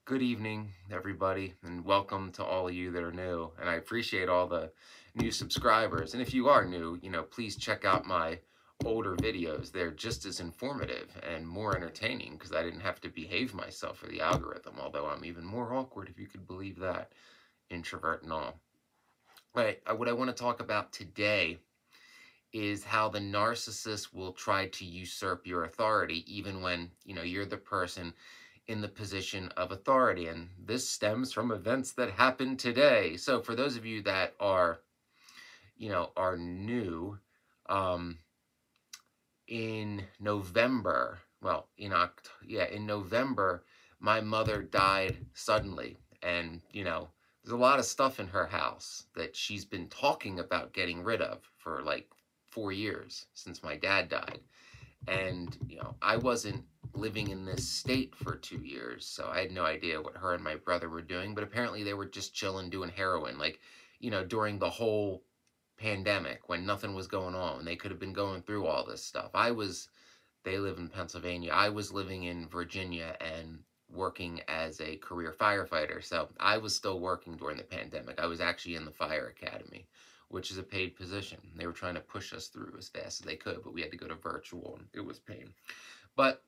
Good evening, everybody, and welcome to all of you that are new. And I appreciate all the new subscribers. And if you are new, please check out my older videos. They're just as informative and more entertaining because I didn't have to behave myself for the algorithm, although I'm even more awkward, if you could believe that, introvert and all. Right, what I want to talk about today is how the narcissist will try to usurp your authority even when, you're the person in the position of authority. And this stems from events that happened today. So for those of you that are new, um, in November, well, in November, my mother died suddenly. And, there's a lot of stuff in her house that she's been talking about getting rid of for like 4 years since my dad died. And, I wasn't living in this state for 2 years, so I had no idea what her and my brother were doing. But apparently they were just chilling, doing heroin, like, during the whole pandemic when nothing was going on, and they could have been going through all this stuff. They live in Pennsylvania. I was living in Virginia and working as a career firefighter. So I was still working during the pandemic. I was actually in the fire academy, which is a paid position. They were trying to push us through as fast as they could, but we had to go to virtual, and it was pain. But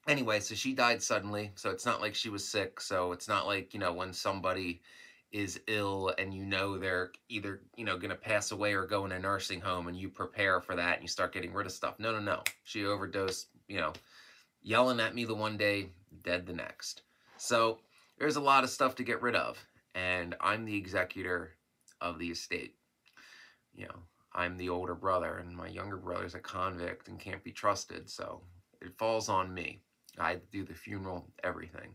anyway, so she died suddenly. So it's not like she was sick. So it's not like, when somebody is ill and they're either, going to pass away or go in a nursing home, and you prepare for that and you start getting rid of stuff. No, no, no. She overdosed, yelling at me the one day, dead the next. So there's a lot of stuff to get rid of. And I'm the executor of the estate. You know, I'm the older brother, and my younger brother's a convict and can't be trusted. So it falls on me. I do the funeral, everything.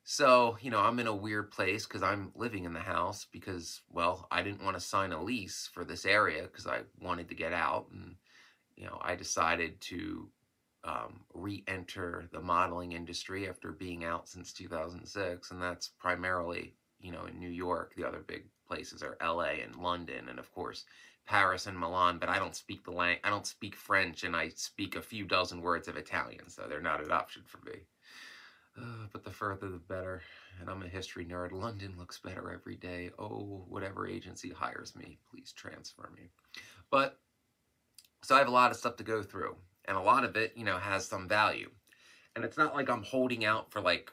So, I'm in a weird place because I'm living in the house because, well, I didn't want to sign a lease for this area because I wanted to get out. And, I decided to re-enter the modeling industry after being out since 2006. And that's primarily, in New York. The other big places are LA and London and, of course, Paris and Milan. But I don't speak I don't speak French, and I speak a few dozen words of Italian, so they're not an option for me. But the further the better, and I'm a history nerd. London looks better every day. Oh, whatever agency hires me, please transfer me. But, so I have a lot of stuff to go through, and a lot of it, has some value. And it's not like I'm holding out for like,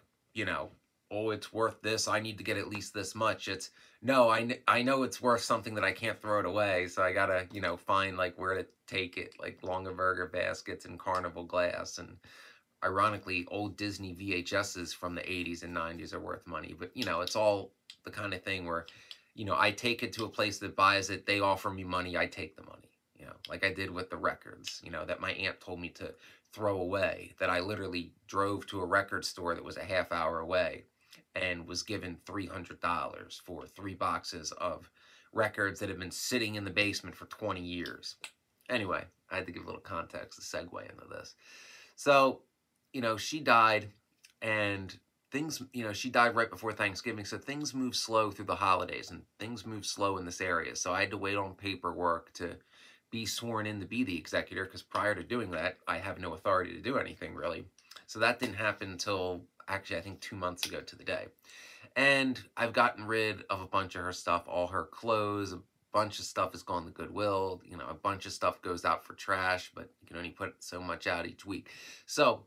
oh, it's worth this, I need to get at least this much. It's, no, I know it's worth something that I can't throw it away, so I gotta, find like where to take it, like Longaberger baskets and Carnival glass, and ironically, old Disney VHSs from the 80s and 90s are worth money. But, it's all the kind of thing where, I take it to a place that buys it. They offer me money. I take the money, like I did with the records, that my aunt told me to throw away, that I literally drove to a record store that was a half hour away and was given $300 for 3 boxes of records that had been sitting in the basement for 20 years. Anyway, I had to give a little context to segue into this. So, she died, and things, she died right before Thanksgiving, so things move slow through the holidays, and things move slow in this area. So I had to wait on paperwork to be sworn in to be the executor, because prior to doing that, I have no authority to do anything, really. So that didn't happen until, actually, I think 2 months ago to the day. And I've gotten rid of a bunch of her stuff, all her clothes, a bunch of stuff is gone to Goodwill, a bunch of stuff goes out for trash, but you can only put so much out each week. So,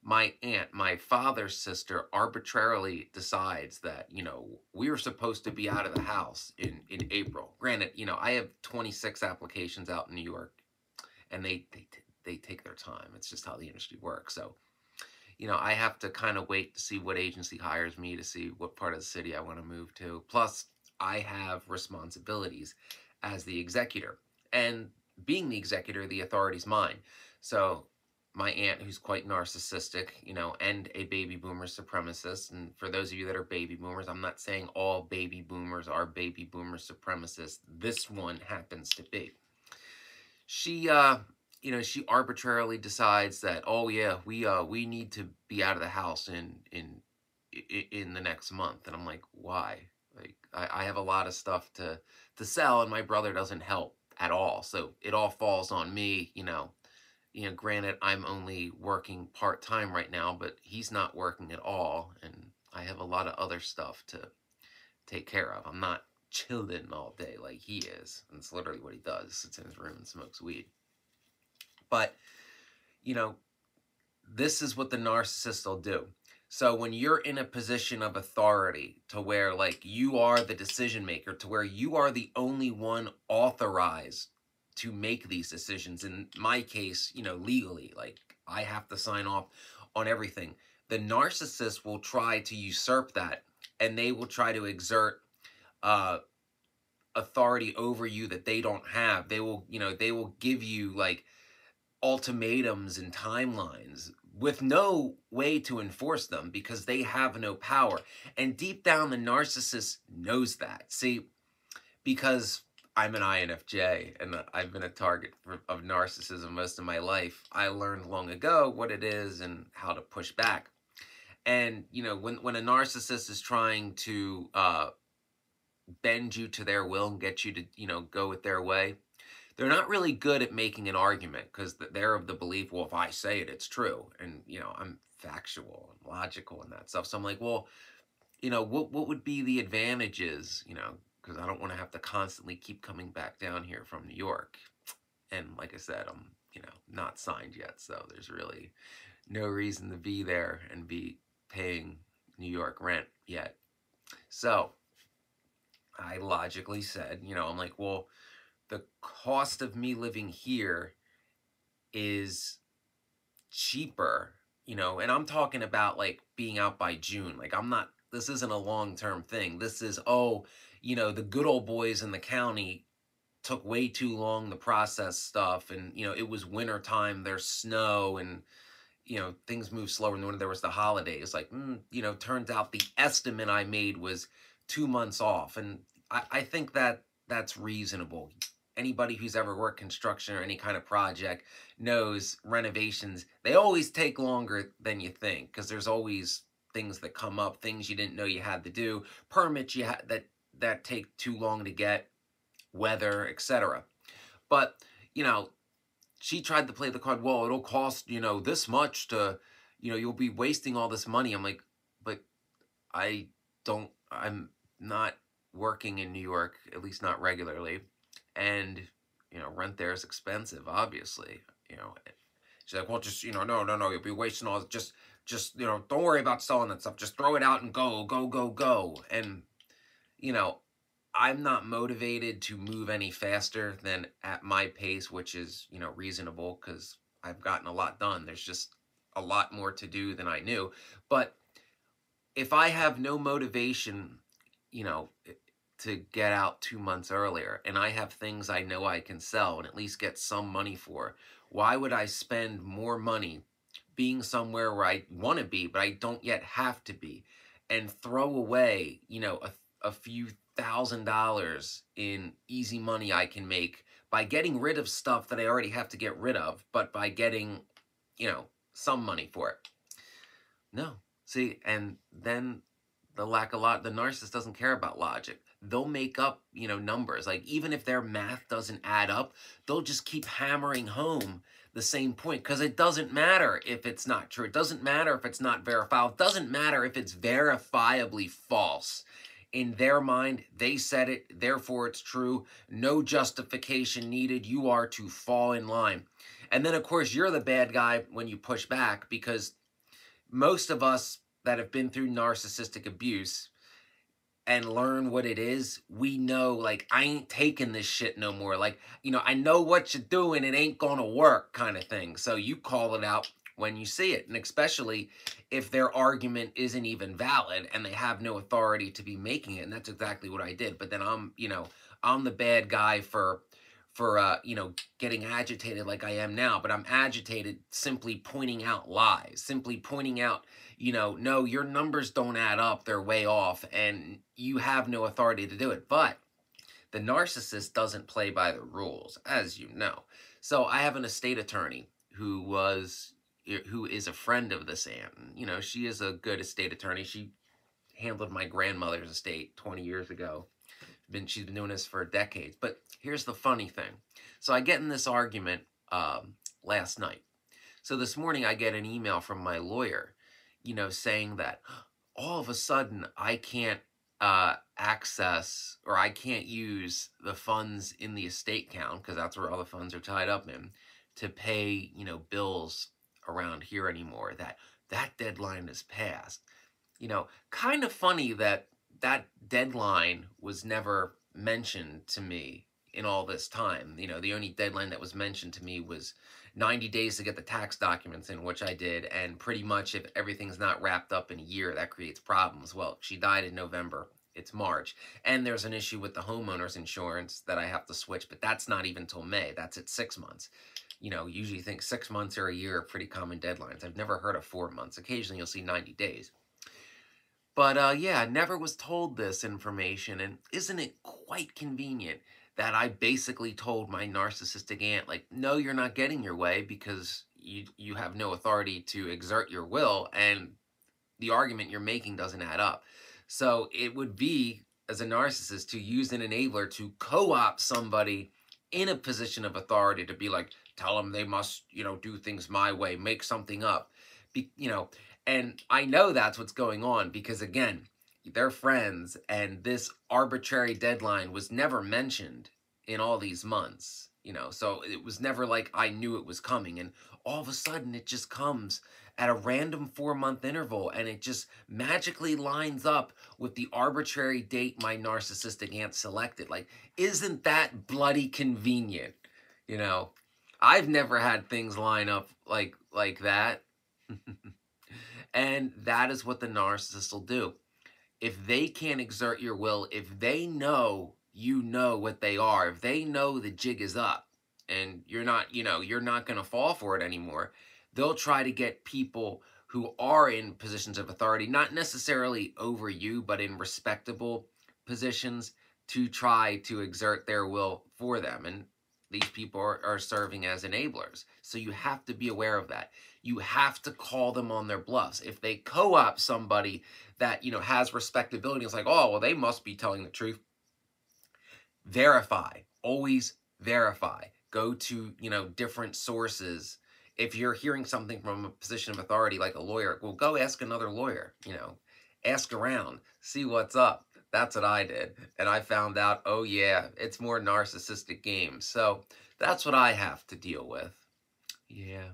my aunt, my father's sister, arbitrarily decides that, we were supposed to be out of the house in April. Granted, I have 26 applications out in New York, and they take their time. It's just how the industry works. So, I have to kind of wait to see what agency hires me, to see what part of the city I want to move to. Plus, I have responsibilities as the executor. And being the executor, the authority's mine. So my aunt, who's quite narcissistic, and a baby boomer supremacist. And for those of you that are baby boomers, I'm not saying all baby boomers are baby boomer supremacists. This one happens to be. She, she arbitrarily decides that, oh yeah, we need to be out of the house in the next month. And I'm like, why? Like, I have a lot of stuff to sell, and my brother doesn't help at all. So it all falls on me, You know, granted, I'm only working part-time right now, but he's not working at all, and I have a lot of other stuff to take care of. I'm not chilling all day like he is. And it's literally what he does. Sits in his room and smokes weed. But, you know, this is what the narcissist will do. So when you're in a position of authority to where like you are the decision maker, to where you are the only one authorized to make these decisions, in my case, you know, legally, like I have to sign off on everything. The narcissist will try to usurp that, and they will try to exert uh, authority over you that they don't have. They will, you know, they will give you like ultimatums and timelines with no way to enforce them because they have no power. And deep down, the narcissist knows that. See, because I'm an INFJ and I've been a target of narcissism most of my life, I learned long ago what it is and how to push back. And, you know, when a narcissist is trying to bend you to their will and get you to, you know, go with their way, they're not really good at making an argument because they're of the belief, well, if I say it, it's true. And, you know, I'm factual and logical and that stuff. So I'm like, well, you know, what would be the advantages, you know, because I don't want to have to constantly keep coming back down here from New York. And like I said, I'm, you know, not signed yet. So there's really no reason to be there and be paying New York rent yet. So I logically said, you know, I'm like, well, the cost of me living here is cheaper, you know, and I'm talking about like being out by June. Like I'm not, this isn't a long-term thing. This is, oh, you know, the good old boys in the county took way too long to process stuff. And, you know, it was winter time, there's snow and, you know, things move slower. And when there was the holidays, like, you know, turns out the estimate I made was 2 months off. And I think that that's reasonable. Anybody who's ever worked construction or any kind of project knows renovations, they always take longer than you think because there's always things that come up, things you didn't know you had to do, permits you had that take too long to get, weather, etc. But, you know, she tried to play the card, well, it'll cost, you know, this much to, you know, you'll be wasting all this money. I'm like, but I'm not working in New York, at least not regularly. And, you know, rent there is expensive, obviously, you know. She's like, well, just, you know, no, you'll be wasting all, just, you know, don't worry about selling that stuff. Just throw it out and go. And, you know, I'm not motivated to move any faster than at my pace, which is, you know, reasonable because I've gotten a lot done. There's just a lot more to do than I knew. But if I have no motivation, you know, to get out 2 months earlier and I have things I know I can sell and at least get some money for, why would I spend more money being somewhere where I want to be, but I don't yet have to be, and throw away, you know, a few $1,000s in easy money I can make by getting rid of stuff that I already have to get rid of, but by getting, you know, some money for it? No. See, and then the narcissist doesn't care about logic. They'll make up, you know, numbers. Like even if their math doesn't add up, they'll just keep hammering home the same point because it doesn't matter if it's not true. It doesn't matter if it's not verifiable. It doesn't matter if it's verifiably false. In their mind, they said it, therefore it's true. No justification needed. You are to fall in line. And then, of course, you're the bad guy when you push back because most of us that have been through narcissistic abuse and learn what it is, we know, like, I ain't taking this shit no more. Like, you know, I know what you're doing. It ain't gonna work kind of thing. So you call it out when you see it. And especially if their argument isn't even valid and they have no authority to be making it. And that's exactly what I did. But then I'm, you know, I'm the bad guy for you know, getting agitated like I am now, but I'm agitated simply pointing out lies, simply pointing out, you know, no, your numbers don't add up, they're way off, and you have no authority to do it. But the narcissist doesn't play by the rules, as you know. So I have an estate attorney who is a friend of this aunt. And, you know, she is a good estate attorney. She handled my grandmother's estate 20 years ago. She's been doing this for decades. But here's the funny thing. So I get in this argument last night. So this morning I get an email from my lawyer, saying that all of a sudden I can't access, or I can't use the funds in the estate account, because that's where all the funds are tied up in, to pay, bills around here anymore. That deadline is passed. Kind of funny that that deadline was never mentioned to me in all this time. The only deadline that was mentioned to me was 90 days to get the tax documents in, which I did. And pretty much if everything's not wrapped up in a year, that creates problems. Well, she died in November. It's March. And there's an issue with the homeowner's insurance that I have to switch, but that's not even till May. That's at 6 months. Usually think 6 months or a year are pretty common deadlines. I've never heard of 4 months. Occasionally you'll see 90 days. But yeah, never was told this information, and isn't it quite convenient that I basically told my narcissistic aunt, like, no, you're not getting your way because you have no authority to exert your will, and the argument you're making doesn't add up. So it would be, as a narcissist, to use an enabler to co-opt somebody in a position of authority to be like, tell them they must, do things my way, make something up. And I know that's what's going on because, again, they're friends, and this arbitrary deadline was never mentioned in all these months, so it was never like I knew it was coming. And all of a sudden it just comes at a random 4-month interval, and it just magically lines up with the arbitrary date my narcissistic aunt selected. Like, isn't that bloody convenient? I've never had things line up like that. And that is what the narcissist will do. If they can't exert your will, if they know you know what they are, if they know the jig is up and you're not going to fall for it anymore, they'll try to get people who are in positions of authority, not necessarily over you, but in respectable positions, to try to exert their will for them. And these people are serving as enablers. So you have to be aware of that. You have to call them on their bluffs. If they co-opt somebody that, has respectability, it's like, oh, well, they must be telling the truth. Verify. Always verify. Go to, different sources. If you're hearing something from a position of authority like a lawyer, well, go ask another lawyer, ask around, see what's up. That's what I did. And I found out, oh yeah, it's more narcissistic games. So that's what I have to deal with. Yeah.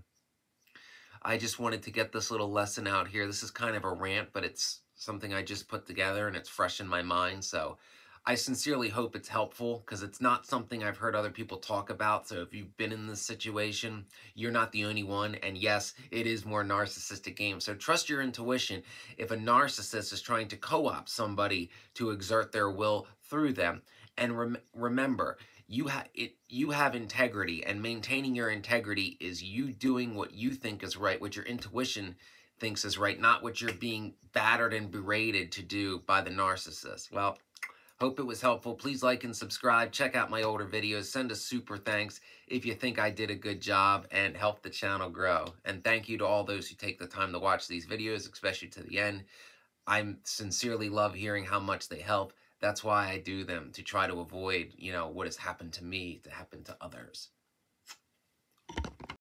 I just wanted to get this little lesson out here. This is kind of a rant, but it's something I just put together and it's fresh in my mind. So I sincerely hope it's helpful, because it's not something I've heard other people talk about. So if you've been in this situation, you're not the only one. And yes, it is more narcissistic game. So trust your intuition. If a narcissist is trying to co-opt somebody to exert their will through them, and remember, you have integrity, and maintaining your integrity is you doing what you think is right, what your intuition thinks is right, not what you're being battered and berated to do by the narcissist. Well, hope it was helpful. Please like and subscribe. Check out my older videos. Send a super thanks if you think I did a good job, and help the channel grow. And thank you to all those who take the time to watch these videos, especially to the end. I sincerely love hearing how much they help. That's why I do them, to try to avoid, what has happened to me to happen to others.